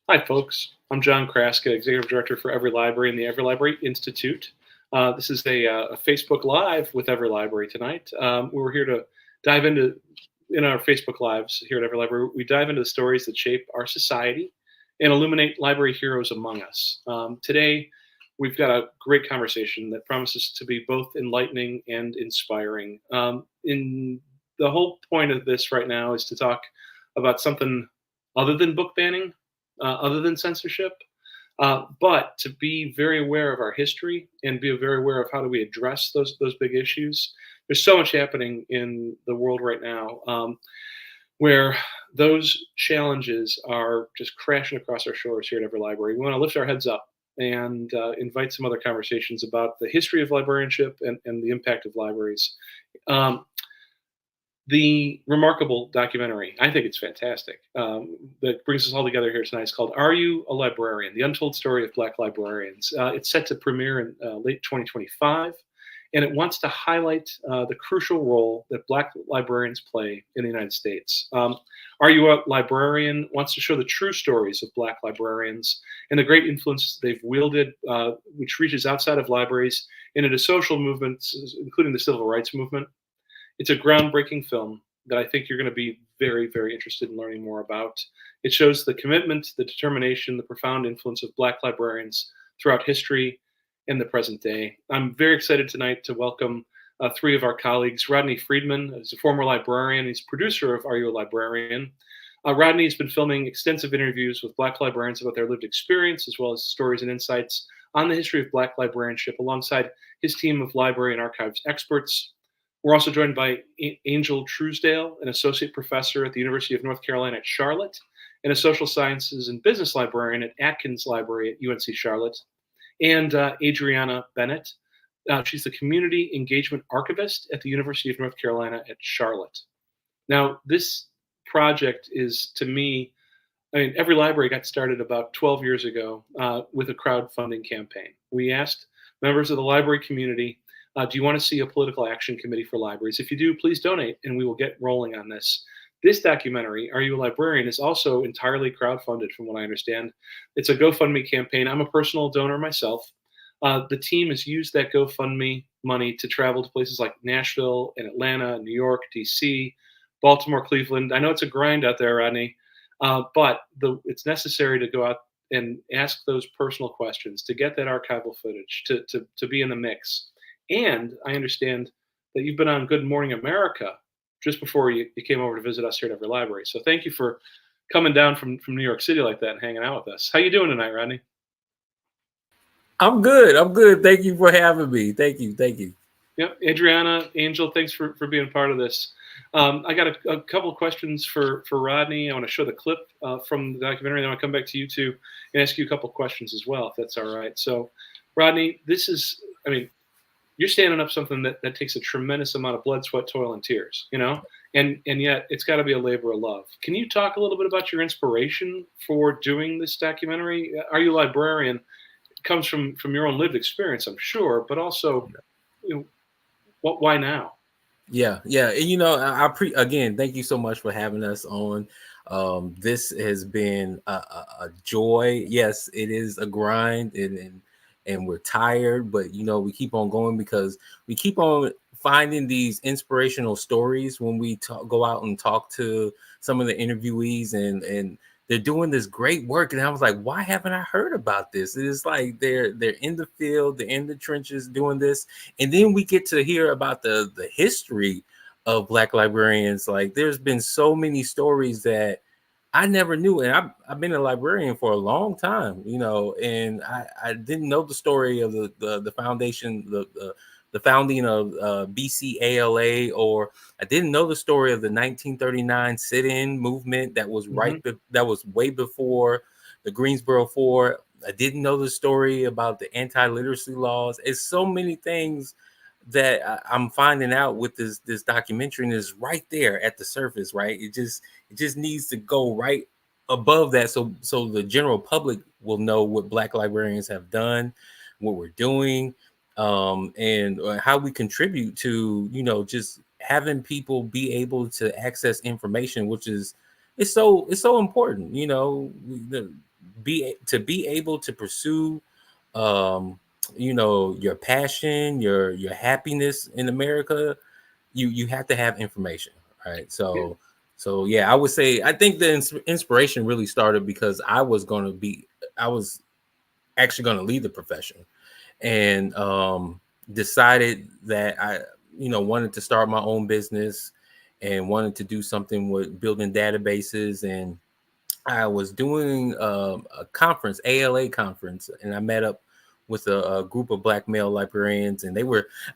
Hi, folks. I'm John Chrastka, Executive Director for EveryLibrary and the EveryLibrary Institute. This is a Facebook Live with EveryLibrary tonight. We're here to dive into, in our Facebook Lives here at EveryLibrary, we dive into the stories that shape our society and illuminate library heroes among us. Today, we've got a great conversation that promises to be both enlightening and inspiring. In the whole point of this right now is to talk about something other than book banning, other than censorship, but to be very aware of our history and be very aware of how do we address those big issues. There's so much happening in the world right now where those challenges are just crashing across our shores here at Every Library. We want to lift our heads up and invite some other conversations about the history of librarianship and the impact of libraries. Um, the remarkable documentary, I think it's fantastic, that brings us all together here tonight. It's called Are You a Librarian? The Untold Story of Black Librarians. It's set to premiere in late 2025, and it wants to highlight the crucial role that Black librarians play in the United States. Are You a Librarian wants to show the true stories of Black librarians and the great influence they've wielded, which reaches outside of libraries and into social movements, including the civil rights movement. It's a groundbreaking film that I think you're going to be very, very interested in learning more about. It shows the commitment, the determination, the profound influence of Black librarians throughout history and the present day. I'm very excited tonight to welcome three of our colleagues. Rodney Friedman is a former librarian. He's producer of Are You a Librarian? Rodney has been filming extensive interviews with Black librarians about their lived experience, as well as stories and insights on the history of Black librarianship, alongside his team of library and archives experts. We're also joined by Angel Truesdale, an associate professor at the University of North Carolina at Charlotte, and a social sciences and business librarian at Atkins Library at UNC Charlotte, and Adrianna Bennett. She's the community engagement archivist at the University of North Carolina at Charlotte. Now, this project is, to me, I mean, Every Library got started about 12 years ago with a crowdfunding campaign. We asked members of the library community, do you want to see a political action committee for libraries? If you do, please donate, and we will get rolling on this. This documentary, Are You a Librarian, is also entirely crowdfunded, from what I understand. It's a GoFundMe campaign. I'm a personal donor myself. The team has used that GoFundMe money to travel to places like Nashville and Atlanta, New York, DC, Baltimore, Cleveland. I know it's a grind out there, Rodney, but it's necessary to go out and ask those personal questions, to get that archival footage, to be in the mix. And I understand that you've been on Good Morning America just before you came over to visit us here at Every Library. So thank you for coming down from New York City like that and hanging out with us. How you doing tonight, Rodney? I'm good. I'm good. Thank you for having me. Thank you. Thank you. Yep. Adrianna, Angel, thanks for being part of this. I got a couple of questions for Rodney. I want to show the clip from the documentary, and then I want to come back to you two and ask you a couple of questions as well, if that's all right. So, Rodney, this is, I mean, you're standing up something that takes a tremendous amount of blood, sweat, toil, and tears, you know, and yet it's got to be a labor of love. Can you talk a little bit about your inspiration for doing this documentary? Are You a Librarian? It comes from your own lived experience, I'm sure, but also, you know, why now? Yeah. And, again, thank you so much for having us on. This has been a joy. Yes, it is a grind, and we're tired, but we keep on going because we keep on finding these inspirational stories when we go out and talk to some of the interviewees, and they're doing this great work. And I was like, why haven't I heard about this? It's like they're in the field, they're in the trenches doing this. And then we get to hear about the history of Black librarians. Like, there's been so many stories that I never knew. And I've been a librarian for a long time, and I didn't know the story of the foundation, the founding of BCALA, or I didn't know the story of the 1939 sit-in movement that was that was way before the Greensboro Four. I didn't know the story about the anti-literacy laws. It's so many things that I'm finding out with this documentary, and is right there at the surface, right? It just needs to go right above that, so the general public will know what Black librarians have done, what we're doing, and how we contribute to just having people be able to access information, which is it's so important. be able to pursue, your passion, your happiness in America, you have to have information, right? So yeah, I would say I think the inspiration really started because I was actually going to leave the profession, and decided that I wanted to start my own business and wanted to do something with building databases. And I was doing a conference, ALA conference, and I met up with a group of Black male librarians, and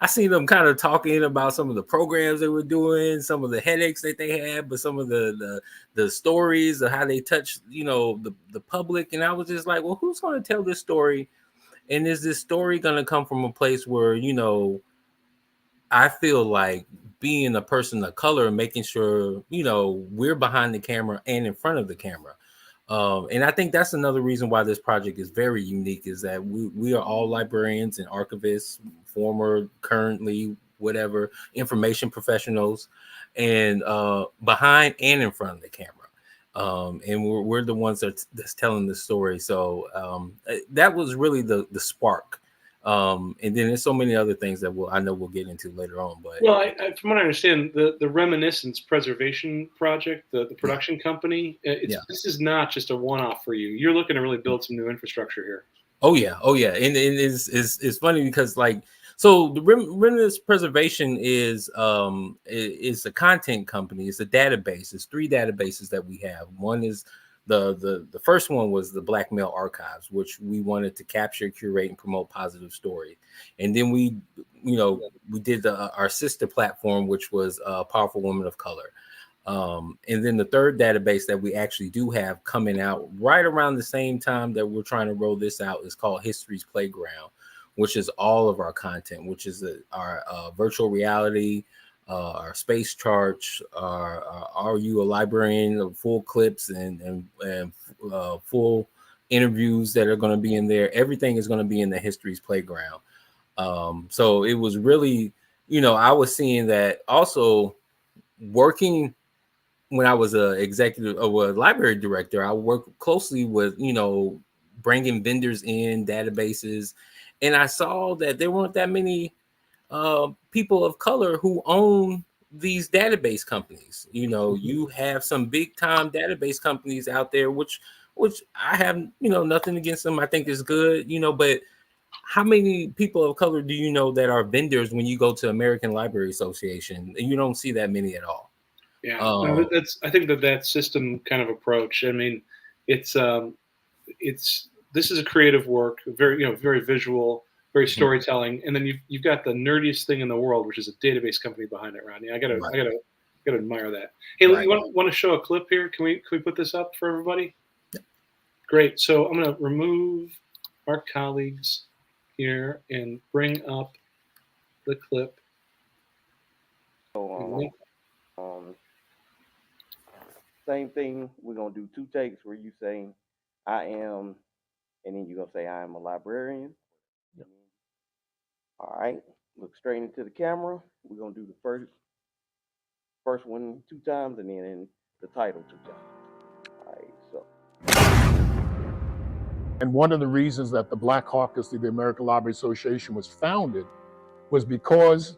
I seen them kind of talking about some of the programs they were doing, some of the headaches that they had, but some of the stories of how they touched, the public. And I was just like, well, who's going to tell this story? And is this story going to come from a place where, I feel like being a person of color and making sure, we're behind the camera and in front of the camera. And I think that's another reason why this project is very unique, is that we are all librarians and archivists, former, currently, whatever, information professionals, and behind and in front of the camera. And we're the ones that's telling the story. So that was really the spark. And then there's so many other things that I know we'll get into later on. But from what I understand, the Reminiscence Preservation Project, the production company, this is not just a one-off for you. You're looking to really build some new infrastructure here. Oh yeah. And it's funny because so the Reminiscence Preservation is a content company. It's a database. It's 3 databases that we have. One is the first one was the Black Male Archives, which we wanted to capture, curate, and promote positive stories. And then we did our sister platform, which was Powerful Women of Color. And then the third database that we actually do have coming out right around the same time that we're trying to roll this out is called History's Playground, which is all of our content, which is our virtual reality, our space charts, our Are You a Librarian, full clips and full interviews that are going to be in there. Everything is going to be in the History's Playground. So it was really, I was seeing that also working when I was a executive or a library director. I worked closely with, bringing vendors in, databases, and I saw that there weren't that many people of color who own these database companies. You have some big time database companies out there, which I have, nothing against them. I think it's good, but how many people of color do you know that are vendors when you go to American Library Association? You don't see that many at all. Yeah, I think that system kind of approach. I mean, this is a creative work, very very visual, very storytelling, and then you've got the nerdiest thing in the world, which is a database company behind it, Rodney. I gotta admire that. Hey, you want to show a clip here? Can we put this up for everybody? Yeah. Great. So I'm gonna remove our colleagues here and bring up the clip. Same thing. We're gonna do 2 takes where you saying I am, and then you're gonna say I am a librarian. Yep. All right. Look straight into the camera. We're gonna do the first one 2 times, and then the title 2 times. All right. So. And one of the reasons that the Black Caucus of the American Library Association was founded was because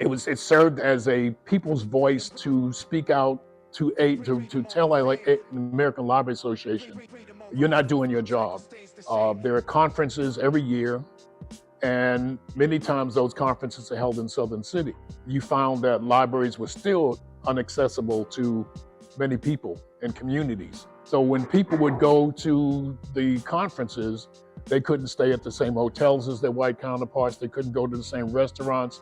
it served as a people's voice to speak out to tell the American Library Association, you're not doing your job. There are conferences every year, and many times those conferences are held in Southern City. You found that libraries were still inaccessible to many people and communities. So when people would go to the conferences, they couldn't stay at the same hotels as their white counterparts. They couldn't go to the same restaurants.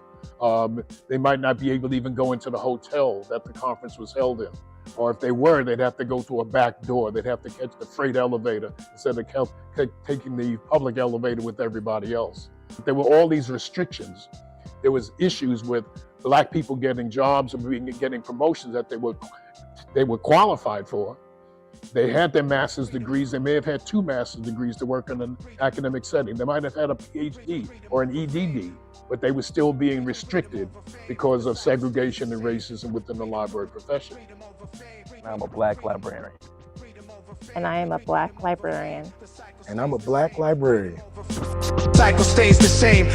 They might not be able to even go into the hotel that the conference was held in. Or if they were, they'd have to go through a back door. They'd have to catch the freight elevator instead of taking the public elevator with everybody else. There were all these restrictions. There was issues with Black people getting jobs or getting promotions that they were qualified for. They had their master's degrees. They may have had 2 master's degrees to work in an academic setting. They might have had a PhD or an EDD, but they were still being restricted because of segregation and racism within the library profession. I'm a Black librarian. And I am a Black librarian. And I'm a Black librarian. Cycle stays the same.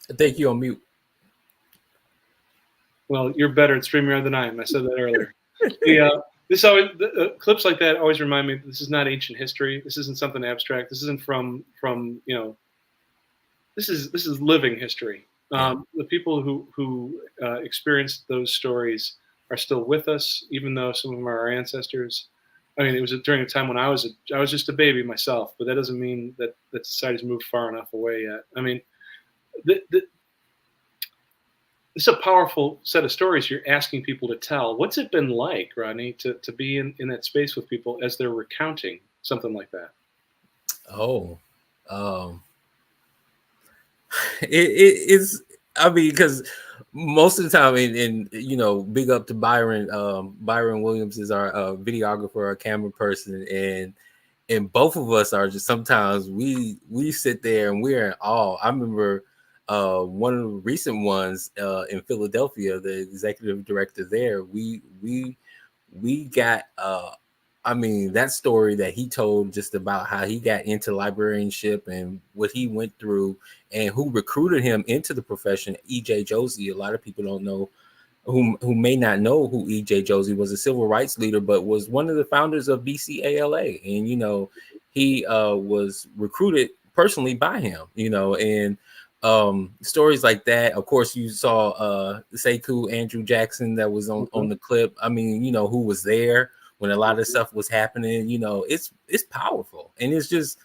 I think you're on mute. Well, you're better at StreamYard than I am. I said that earlier. Clips like that always remind me that this is not ancient history. This isn't something abstract. This isn't from this is living history. The people who experienced those stories are still with us, even though some of them are our ancestors. I mean, it was during a time when I was just a baby myself, but that doesn't mean that society's moved far enough away yet. I mean, this is a powerful set of stories you're asking people to tell. What's it been like, Rodney, to be in that space with people as they're recounting something like that? Oh, it's, I mean, because most of the time, and big up to Byron. Byron Williams is our videographer, our camera person, and both of us are just, sometimes we sit there and we're in awe. I remember one of the recent ones in Philadelphia, the executive director there, we got I mean, that story that he told just about how he got into librarianship and what he went through and who recruited him into the profession. E.J. Josie, a lot of people don't know, who may not know who E.J. Josie was, a civil rights leader, but was one of the founders of BCALA. And, he was recruited personally by him, and stories like that. Of course, you saw Sekou Andrew Jackson that was on the clip. I mean, who was there when a lot of stuff was happening. It's powerful, and it's just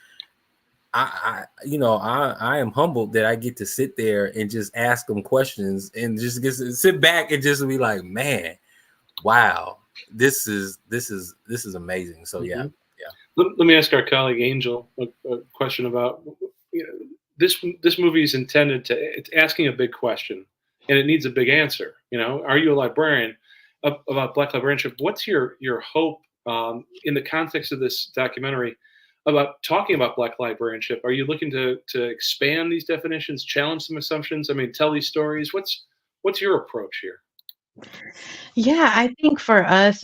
I am humbled that I get to sit there and just ask them questions and just get to sit back and just be like, man, wow, this is amazing. So yeah. Let me ask our colleague Angel a question about this movie is intended it's asking a big question, and it needs a big answer. Are you a librarian? About Black librarianship, what's your hope in the context of this documentary about talking about Black librarianship? Are you looking to expand these definitions, challenge some assumptions? I mean, tell these stories. What's your approach here? Yeah, I think for us,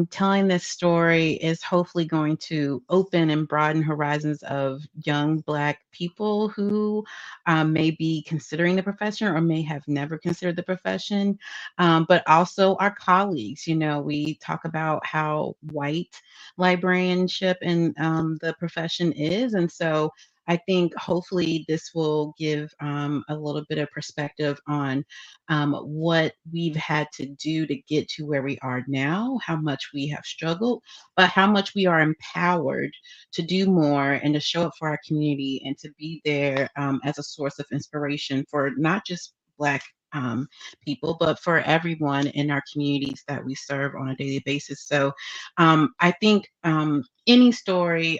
telling this story is hopefully going to open and broaden horizons of young Black people who may be considering the profession or may have never considered the profession, but also our colleagues. We talk about how white librarianship and the profession is. And so I think hopefully this will give a little bit of perspective on what we've had to do to get to where we are now, how much we have struggled, but how much we are empowered to do more and to show up for our community and to be there as a source of inspiration for not just Black people, but for everyone in our communities that we serve on a daily basis. So I think any story,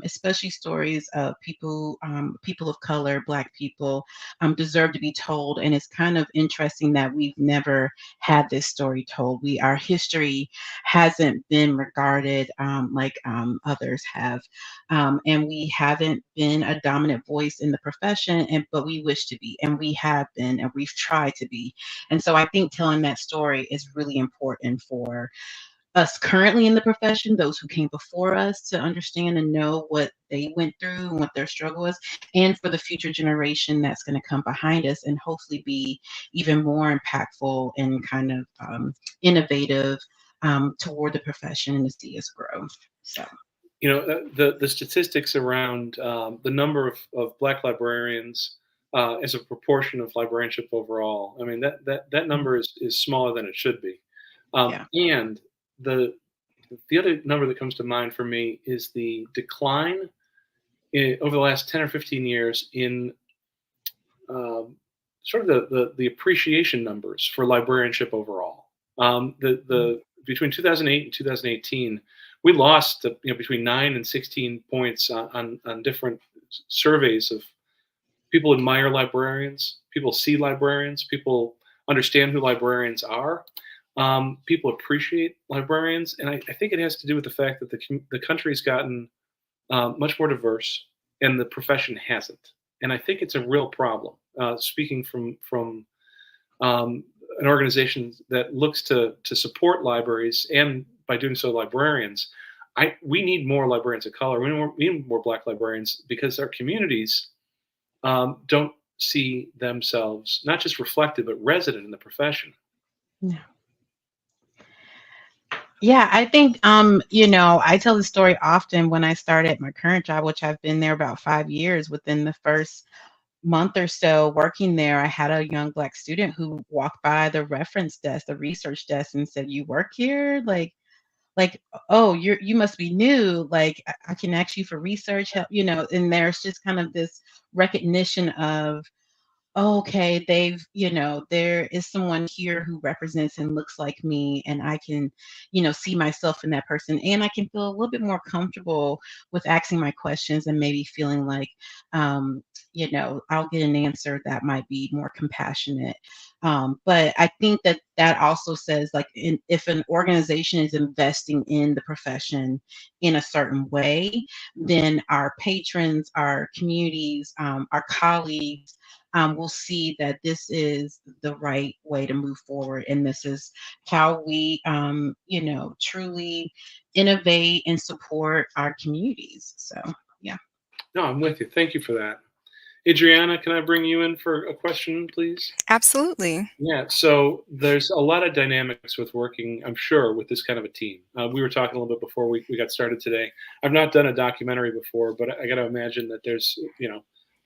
especially stories of people of color, Black people, deserve to be told. And it's kind of interesting that we've never had this story told. Our history hasn't been regarded like others have. And we haven't been a dominant voice in the profession, but we wish to be, and we have been, and we've tried to be. And so I think telling that story is really important for us currently in the profession, those who came before us, to understand and know what they went through and what their struggle was, and for the future generation that's going to come behind us and hopefully be even more impactful and kind of innovative toward the profession and to see us grow. So. The statistics around the number of Black librarians as a proportion of librarianship overall, I mean, that number is smaller than it should be. And the other number that comes to mind for me is the decline over the last 10 or 15 years in sort of the appreciation numbers for librarianship overall. Between 2008 and 2018, we lost between 9 and 16 points on different surveys of people admire librarians, people see librarians, people understand who librarians are. People appreciate librarians, and I think it has to do with the fact that the country's gotten much more diverse, and the profession hasn't. And I think it's a real problem. Speaking from an organization that looks to support libraries, and by doing so, librarians. We need more librarians of color. We need more Black librarians, because our communities don't see themselves not just reflected but resident in the profession. Yeah. Yeah, I think I tell the story often. When I started my current job, which I've been there about 5 years, within the first month or so working there, I had a young Black student who walked by the reference desk, the research desk, and said, "You work here?" Like, "Oh, you must be new. Like, I can ask you for research help," and there's just kind of this recognition of, "Oh, okay, there is someone here who represents and looks like me, and I can, see myself in that person, and I can feel a little bit more comfortable with asking my questions, and maybe feeling like, I'll get an answer that might be more compassionate." But I think that also says, like, if an organization is investing in the profession in a certain way, then our patrons, our communities, our colleagues, will see that this is the right way to move forward, and this is how we, truly innovate and support our communities. So, yeah. No, I'm with you. Thank you for that. Adrianna, can I bring you in for a question, please? Absolutely. Yeah, so there's a lot of dynamics with working, I'm sure, with this kind of a team. We were talking a little bit before we got started today. I've not done a documentary before, but I got to imagine that there's,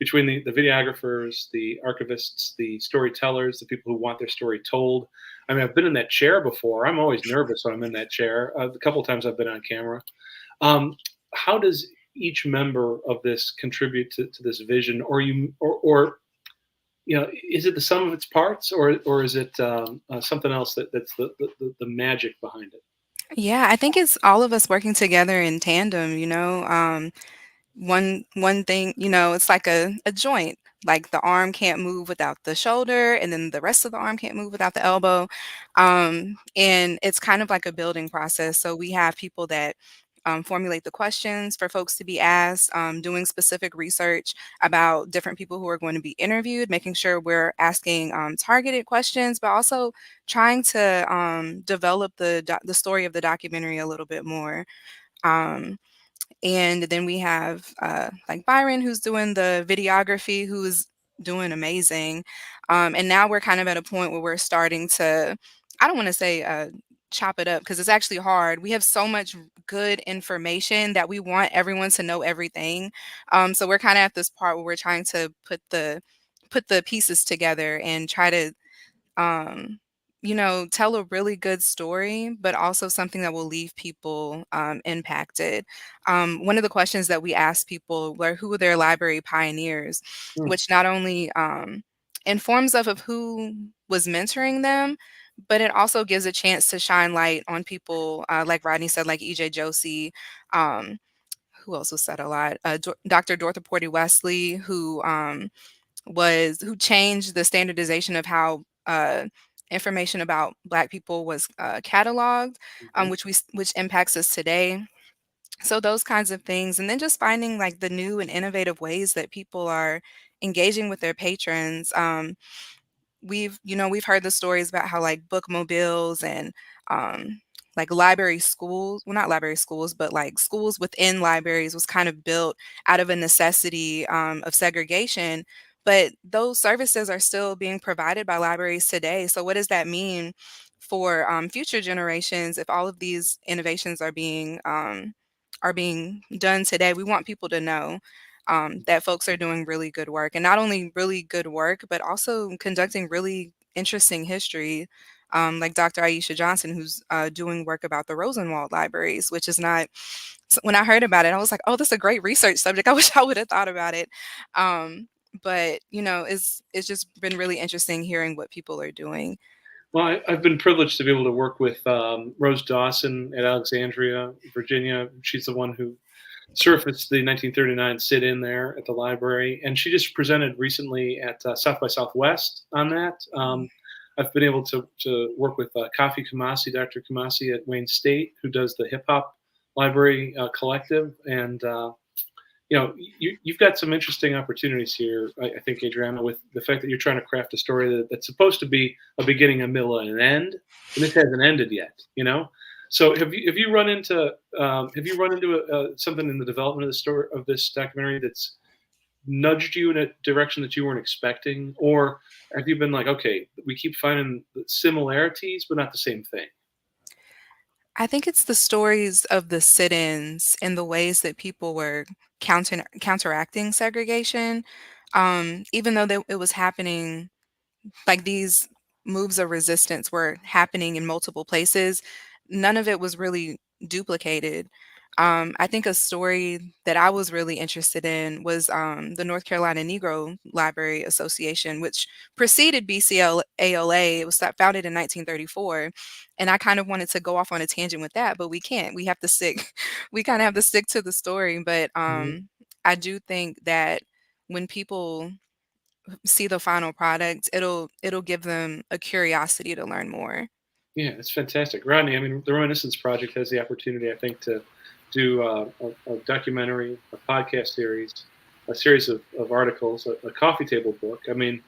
between the videographers, the archivists, the storytellers, the people who want their story told. I mean, I've been in that chair before. I'm always nervous when I'm in that chair. A couple of times I've been on camera. How does each member of this contribute to this vision, or is it the sum of its parts, or is it something else that's the magic behind it? Yeah, I think it's all of us working together in tandem, one thing, it's like a joint. Like the arm can't move without the shoulder, and then the rest of the arm can't move without the elbow. And it's kind of like a building process. So we have people that formulate the questions for folks to be asked, doing specific research about different people who are going to be interviewed, making sure we're asking targeted questions, but also trying to develop the story of the documentary a little bit more. Um, and then we have like Byron, who's doing the videography, who's doing amazing. And now we're kind of at a point where we're starting to, I don't want to say chop it up, because it's actually hard. We have so much good information that we want everyone to know everything. So we're kind of at this part where we're trying to put the pieces together and try to tell a really good story, but also something that will leave people impacted. One of the questions that we asked people were, who are their library pioneers, Hmm. which not only informs of who was mentoring them, but it also gives a chance to shine light on people, like Rodney said, like E.J. Josie. Who else was said a lot? Dr. Dorothy Porty Wesley, who changed the standardization of how information about Black people was cataloged, Mhm. which impacts us today. So those kinds of things, and then just finding like the new and innovative ways that people are engaging with their patrons. We've heard the stories about how like bookmobiles and like library schools, well, not library schools, but like schools within libraries was kind of built out of a necessity of segregation. But those services are still being provided by libraries today. So what does that mean for future generations if all of these innovations are being done today? We want people to know that folks are doing really good work, and not only really good work, but also conducting really interesting history, like Dr. Aisha Johnson, who's doing work about the Rosenwald libraries, which is not. When I heard about it, I was like, "Oh, this is a great research subject. I wish I would have thought about it." But it's just been really interesting hearing what people are doing. Well, I've been privileged to be able to work with Rose Dawson at Alexandria, Virginia. She's the one who surfaced the 1939 sit-in there at the library, and she just presented recently at South by Southwest on that. I've been able to work with Dr. Kamasi at Wayne State, who does the hip hop library collective, and you've got some interesting opportunities here. I think, Adrianna, with the fact that you're trying to craft a story that's supposed to be a beginning, a middle, and an end, and this hasn't ended yet. So have you run into something in the development of the story of this documentary that's nudged you in a direction that you weren't expecting, or have you been like, okay, we keep finding similarities but not the same thing? I think it's the stories of the sit-ins and the ways that people were counteracting segregation, even though it was happening, like these moves of resistance were happening in multiple places. None of it was really duplicated. I think a story that I was really interested in was the North Carolina Negro Library Association, which preceded BCALA. It was founded in 1934. And I kind of wanted to go off on a tangent with that, but we can't. We have to stick, we kind of have to stick to the story. But I do think that when people see the final product, it'll give them a curiosity to learn more. Yeah, it's fantastic, Rodney. I mean, the Reminiscence Project has the opportunity, I think, to do a documentary, a podcast series, a series of articles, a coffee table book. I mean,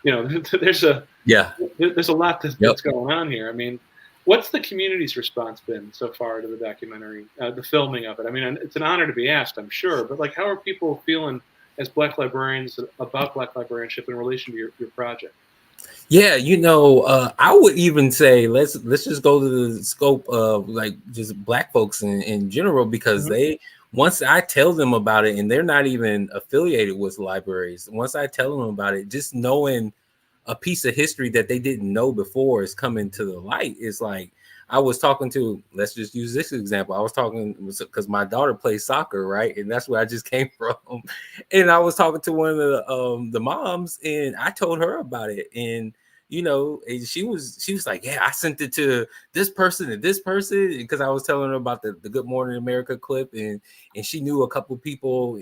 there's a lot that's going on here. I mean, what's the community's response been so far to the documentary, the filming of it? I mean, it's an honor to be asked, I'm sure, but like, how are people feeling as Black librarians about Black librarianship in relation to your project? Yeah, I would even say let's just go to the scope of like just Black folks in general, because once I tell them about it, and they're not even affiliated with libraries, once I tell them about it, just knowing a piece of history that they didn't know before is coming to the light. It's like, I was talking to, let's just use this example. I was talking because my daughter plays soccer, right? And that's where I just came from. And I was talking to one of the moms, and I told her about it. And and she was like, yeah, I sent it to this person and this person, because I was telling her about the Good Morning America clip, and she knew a couple people.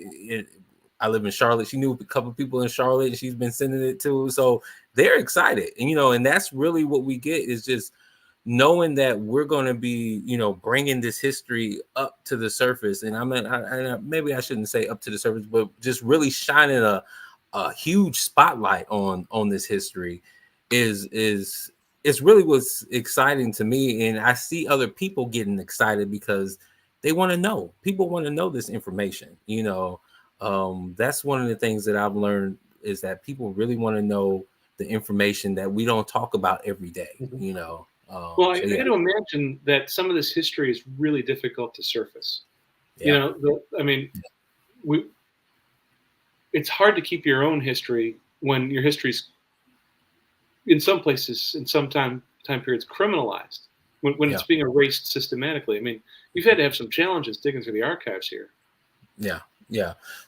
I live in Charlotte. She knew a couple people in Charlotte, and she's been sending it to. So they're excited, and and that's really what we get, is just knowing that we're going to be, bringing this history up to the surface. And maybe I shouldn't say up to the surface, but just really shining a huge spotlight on this history is really what's exciting to me. And I see other people getting excited because they want to know. People want to know this information. That's one of the things that I've learned, is that people really want to know the information that we don't talk about every day. Well, I got to imagine that some of this history is really difficult to surface. Yeah. It's hard to keep your own history when your history's, in some places, in some time periods, criminalized, when it's being erased systematically. I mean, you've had to have some challenges digging through the archives here. Yeah.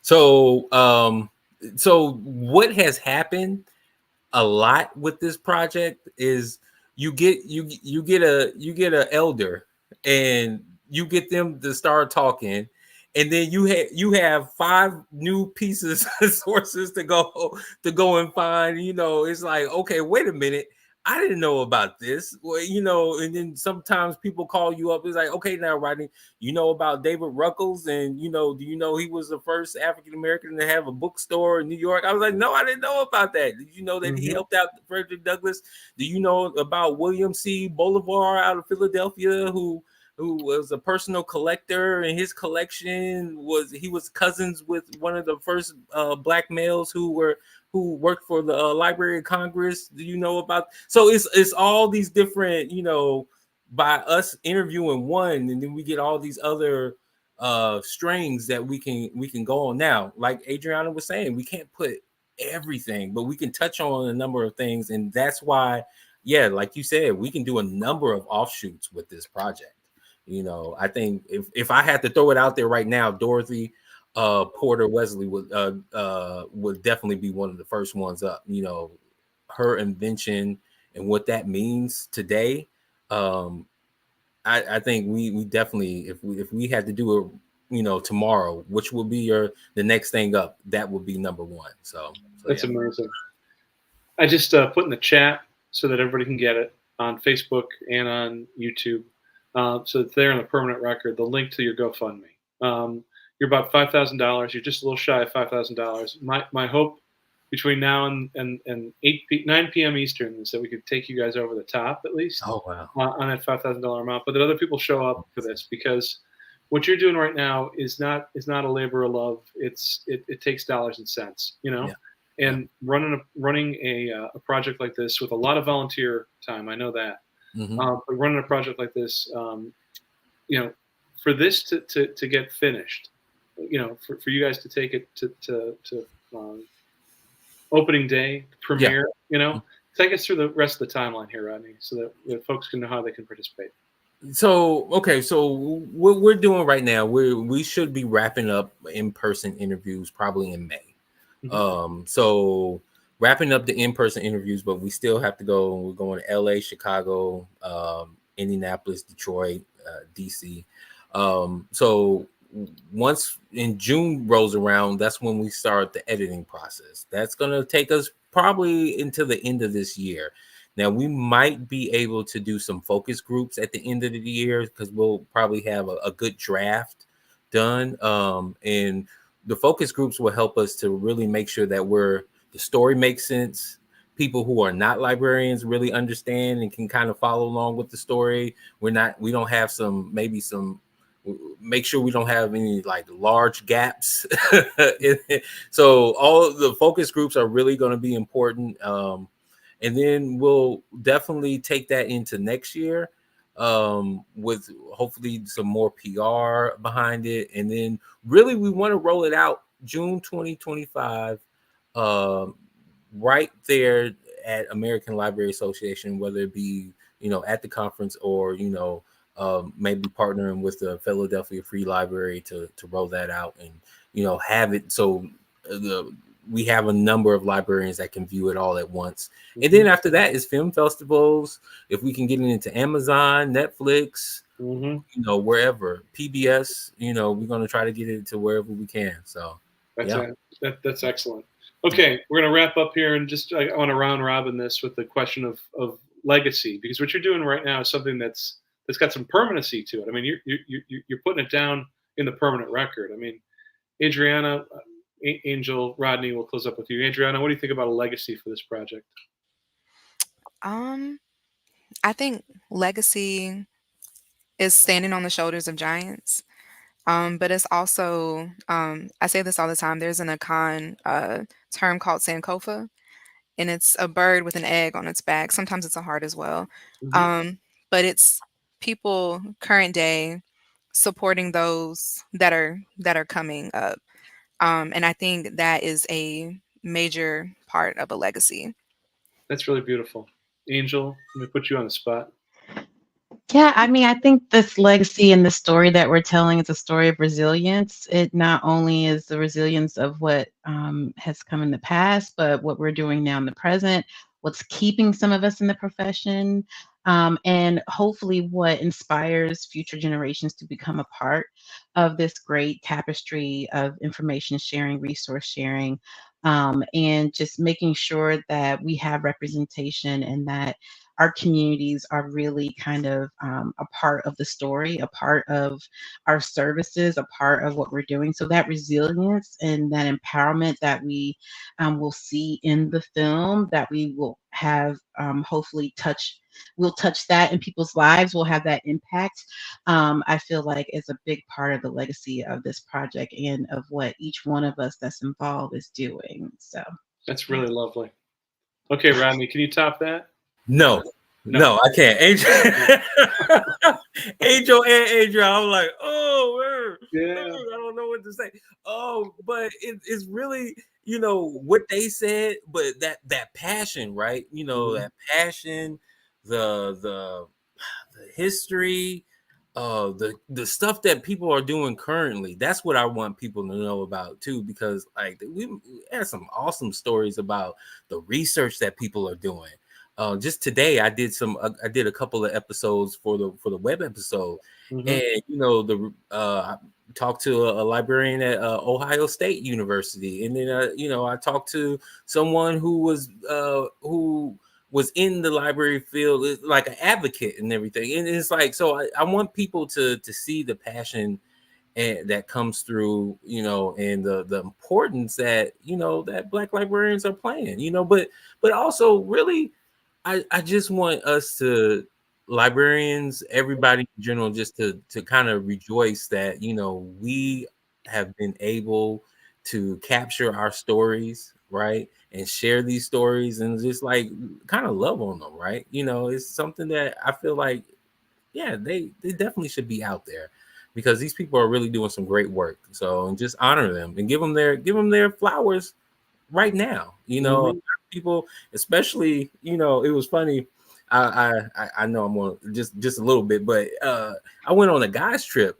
So what has happened a lot with this project is you get a elder, and you get them to start talking, and then you have 5 new pieces of sources to go and find. It's like, okay, wait a minute, I didn't know about this. Well, and then sometimes people call you up. It's like, okay, now, Rodney, about David Ruckles, and do you know he was the first African American to have a bookstore in New York? I was like, no, I didn't know about that. Did you know that he helped out Frederick Douglass? Do you know about William C. Bolivar out of Philadelphia, who was a personal collector, and his collection was cousins with one of the first Black males who worked for the Library of Congress? Do you know about? So it's all these different, by us interviewing one, and then we get all these other strings that we can go on. Now, like Adrianna was saying, we can't put everything, but we can touch on a number of things, and that's why, like you said, we can do a number of offshoots with this project. I think if I had to throw it out there right now, Dorothy Porter Wesley would definitely be one of the first ones up. Her invention and what that means today. I think we definitely, if we had to do it, tomorrow, which would be the next thing up, that would be number 1. So that's amazing. I just put in the chat so that everybody can get it on Facebook and on YouTube. So it's there in the permanent record. The link to your GoFundMe. You're about $5,000. You're just a little shy of $5,000. My hope between now and 9 p.m. Eastern is that we could take you guys over the top at least. Oh wow. On that $5,000 amount, but that other people show up for this, because what you're doing right now is not a labor of love. It takes dollars and cents, Yeah. And running a project like this with a lot of volunteer time, I know that. But running a project like this, for this to get finished, for you guys to take it to opening day, premiere, take us through the rest of the timeline here, Rodney, so that folks can know how they can participate. So what we're doing right now, we should be wrapping up in-person interviews probably in May. So wrapping up the in-person interviews, but we still have to go. We're going to LA, Chicago, Indianapolis, Detroit, DC. So once in June rolls around, that's when we start the editing process. That's going to take us probably until the end of this year. Now, we might be able to do some focus groups at the end of the year, because we'll probably have a good draft done. And the focus groups will help us to really make sure that the story makes sense. People who are not librarians really understand and can kind of follow along with the story. We don't have make sure we don't have any like large gaps. So all the focus groups are really going to be important. And then we'll definitely take that into next year, with hopefully some more PR behind it. And then really we want to roll it out June 2025, right there at American Library Association, whether it be, at the conference or, maybe partnering with the Philadelphia Free Library to roll that out and, have it so we have a number of librarians that can view it all at once. And then after that is film festivals. If we can get it into Amazon, Netflix, wherever, PBS, we're going to try to get it to wherever we can. So that's excellent. Okay, we're going to wrap up here, and just I want to round robin this with the question of legacy, because what you're doing right now is something that's got some permanency to it. I mean, you're putting it down in the permanent record. I mean, Adrianna, Angel, Rodney, we'll close up with you. Adrianna, what do you think about a legacy for this project? I think legacy is standing on the shoulders of giants. But it's also, I say this all the time, there's an Akan term called Sankofa, and it's a bird with an egg on its back. Sometimes it's a heart as well. But it's people current day supporting those that are coming up. And I think that is a major part of a legacy. That's really beautiful. Angel, let me put you on the spot. Yeah, I mean, I think this legacy and the story that we're telling is a story of resilience. It not only is the resilience of what has come in the past, but what we're doing now in the present, what's keeping some of us in the profession, and hopefully what inspires future generations to become a part of this great tapestry of information sharing, resource sharing, and just making sure that we have representation and that our communities are really kind of a part of the story, a part of our services, a part of what we're doing. So that resilience and that empowerment that we will see in the film, that we will have hopefully we'll touch that in people's lives, we'll have that impact. I feel like is a big part of the legacy of this project and of what each one of us that's involved is doing. So that's really lovely. Okay, Rodney, can you top that? No, I can't. Angel and Adrian, I'm like, I don't know what to say. But it's really, what they said, but that passion, right? That passion, the history, the stuff that people are doing currently. That's what I want people to know about too, because like we had some awesome stories about the research that people are doing. Just today, I did a couple of episodes for the web episode, and I talked to a librarian at Ohio State University, and then I talked to someone who was in the library field, like an advocate and everything. And it's like, so I want people to see the passion and that comes through, you know, and the importance that, you know, that Black librarians are playing, you know, but also really, I just want us to, librarians, everybody in general, just to kind of rejoice that, you know, we have been able to capture our stories, right, and share these stories and just like kind of love on them, right? You know, it's something that I feel like, yeah, they definitely should be out there because these people are really doing some great work. So, and just honor them and give them their flowers right now. You know, a lot of people, especially, you know, it was funny. I know I'm on just a little bit, but I went on a guys trip,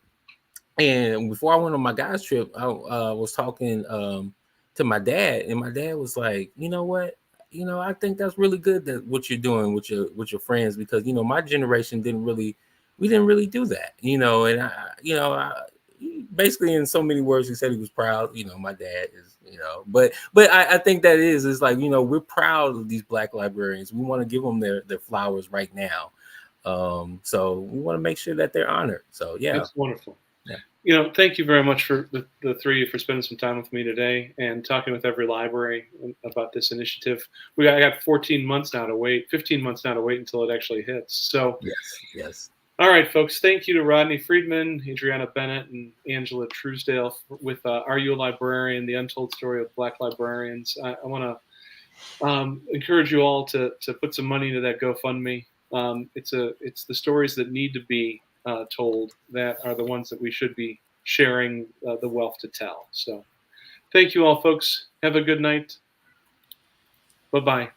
and before I went on my guys trip, I was talking to my dad, and my dad was like, you know what? You know, I think that's really good that what you're doing with your friends, because you know my generation we didn't really do that, you know, and basically in so many words he said he was proud. You know, my dad is, you know, but I think that is like, you know, we're proud of these Black librarians. We want to give them their flowers right now. So we want to make sure that they're honored. So yeah, that's wonderful. yeah. You know, thank you very much for the three of you for spending some time with me today and talking with Every Library about this initiative. I got 14 months now to wait, 15 months now to wait until it actually hits. So, yes. All right, folks. Thank you to Rodney Friedman, Adrianna Bennett, and Angela Truesdale with Are You a Librarian? The Untold Story of Black Librarians. I want to encourage you all to put some money into that GoFundMe. It's the stories that need to be told that are the ones that we should be sharing the wealth to tell. So thank you all, folks. Have a good night. Bye-bye.